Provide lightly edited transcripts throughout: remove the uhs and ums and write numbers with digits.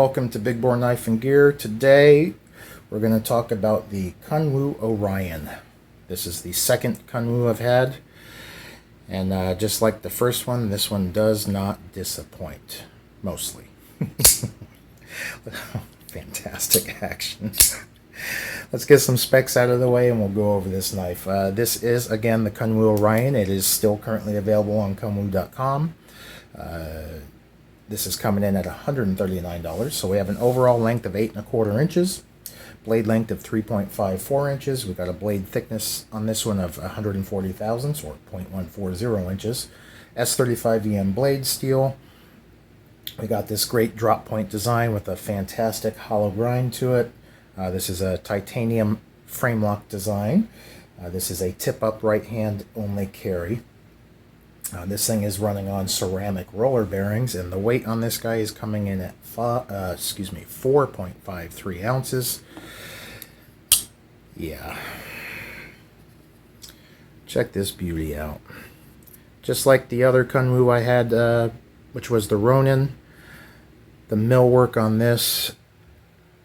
welcome to Big Bore Knife and Gear. Today we're going to talk about the Kunwu Orion. This is the second Kunwu I've had, and just like the first one, this one does not disappoint, mostly. Fantastic action. Let's get some specs out of the way and we'll go over this knife. This is, again, the Kunwu Orion. It is still currently available on kunwu.com. This is coming in at $139. So we have an overall length of 8 1/4 inches, blade length of 3.54 inches. We've got a blade thickness on this one of 140 thousandths, or 0.140 inches. S35 EM blade steel. We got this great drop point design with a fantastic hollow grind to it. This is a titanium frame lock design. This is a tip up right hand only carry. This thing is running on ceramic roller bearings, and the weight on this guy is coming in at 4.53 ounces. Yeah. Check this beauty out. Just like the other Kunwu I had, which was the Ronin, the millwork on this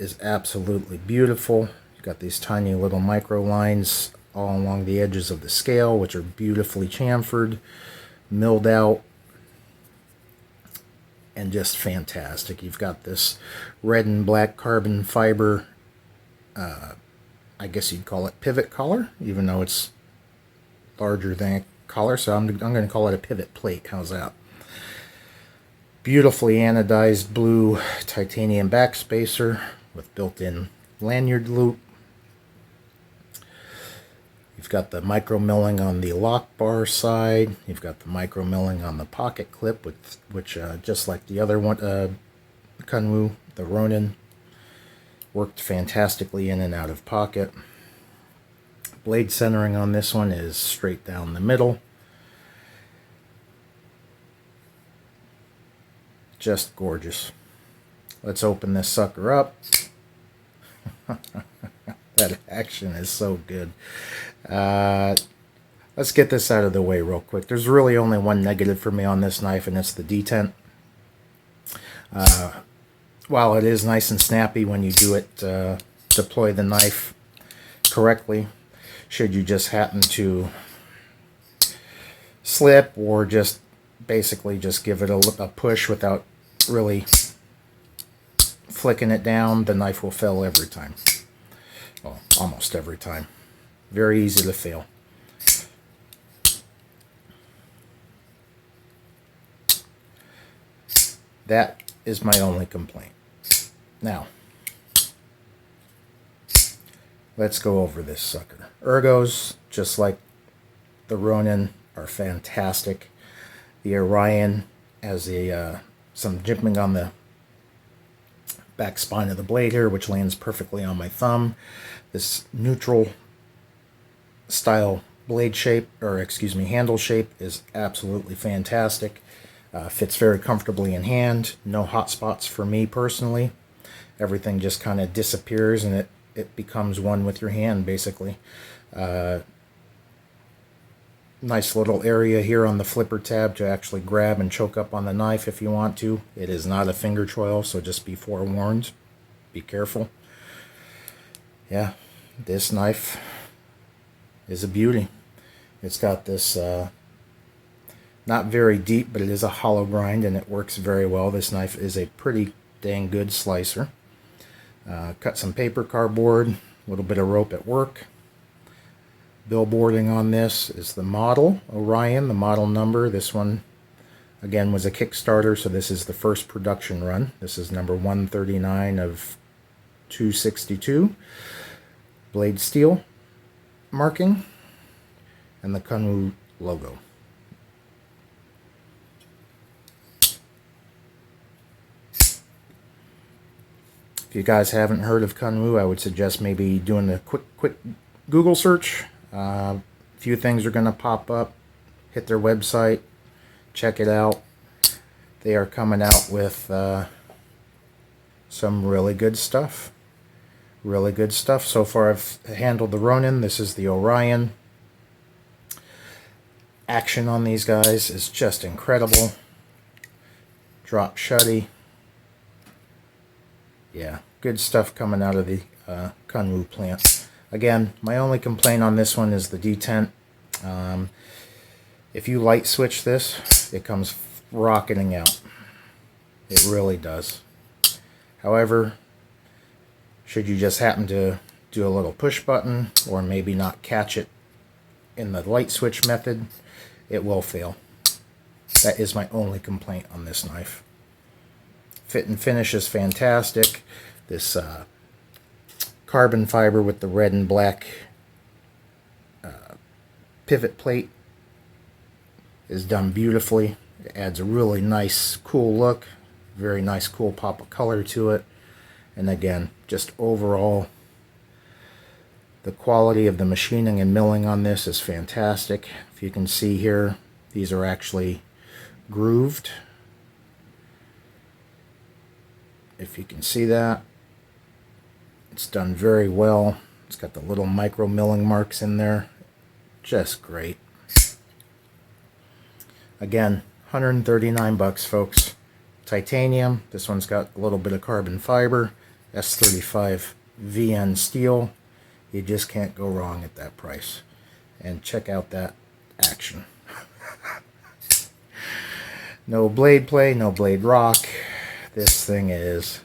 is absolutely beautiful. You've got these tiny little micro lines all along the edges of the scale, which are beautifully chamfered, milled out, and just fantastic. You've got this red and black carbon fiber, I guess you'd call it pivot collar, even though it's larger than a collar, so I'm going to call it a pivot plate. How's that? Beautifully anodized blue titanium backspacer with built-in lanyard loop. You've got the micro milling on the lock bar side. You've got the micro milling on the pocket clip, which just like the other one, Kunwu, the Ronin, worked fantastically in and out of pocket. Blade centering on this one is straight down the middle. Just gorgeous. Let's open this sucker up. That action is so good. Let's get this out of the way real quick. There's really only one negative for me on this knife, and it's the detent. While it is nice and snappy when you do it, deploy the knife correctly, should you just happen to slip or just basically just give it a push without really flicking it down, the knife will fail every time. Well, almost every time. Very easy to fail. That is my only complaint. Now, let's go over this sucker. Ergos, just like the Ronin, are fantastic. The Orion has some jimping on the back spine of the blade here, which lands perfectly on my thumb. This neutral style blade shape, or excuse me, handle shape, is absolutely fantastic. Fits very comfortably in hand. No hot spots for me personally. Everything just kind of disappears and it becomes one with your hand, basically. Nice little area here on the flipper tab to actually grab and choke up on the knife if you want to. It is not a finger choil, so just be forewarned. Be careful. Yeah, this knife is a beauty. It's got this not very deep, but it is a hollow grind, and it works very well. This knife is a pretty dang good slicer. Cut some paper cardboard, a little bit of rope at work. Billboarding on this is the model Orion, the model number. This one, again, was a Kickstarter, so this is the first production run. This is number 139 of 262. Blade steel marking, and the Kunwu logo. If you guys haven't heard of Kunwu, I would suggest maybe doing a quick Google search. A few things are going to pop up. Hit their website, check it out. They are coming out with some really good stuff. Really good stuff. So far I've handled the Ronin. This is the Orion. Action on these guys is just incredible. Drop shutty. Yeah, good stuff coming out of the Kunwu plant. Again, my only complaint on this one is the detent. If you light switch this, it comes rocketing out. It really does. However, should you just happen to do a little push button or maybe not catch it in the light switch method, it will fail. That is my only complaint on this knife. Fit and finish is fantastic. This carbon fiber with the red and black pivot plate is done beautifully. It adds a really nice, cool look. Very nice, cool pop of color to it. And again, just overall, the quality of the machining and milling on this is fantastic. If you can see here, these are actually grooved. If you can see that, it's done very well. It's got the little micro milling marks in there. Just great. Again, 139 bucks, folks. Titanium. This one's got a little bit of carbon fiber. S35 VN steel. You just can't go wrong at that price. And check out that action. No blade play, no blade rock. This thing is,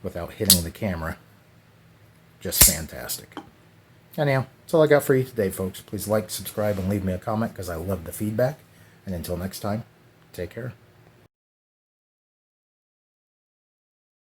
without hitting the camera, just fantastic. Anyhow, that's all I got for you today, folks. Please like, subscribe, and leave me a comment because I love the feedback. And until next time, take care.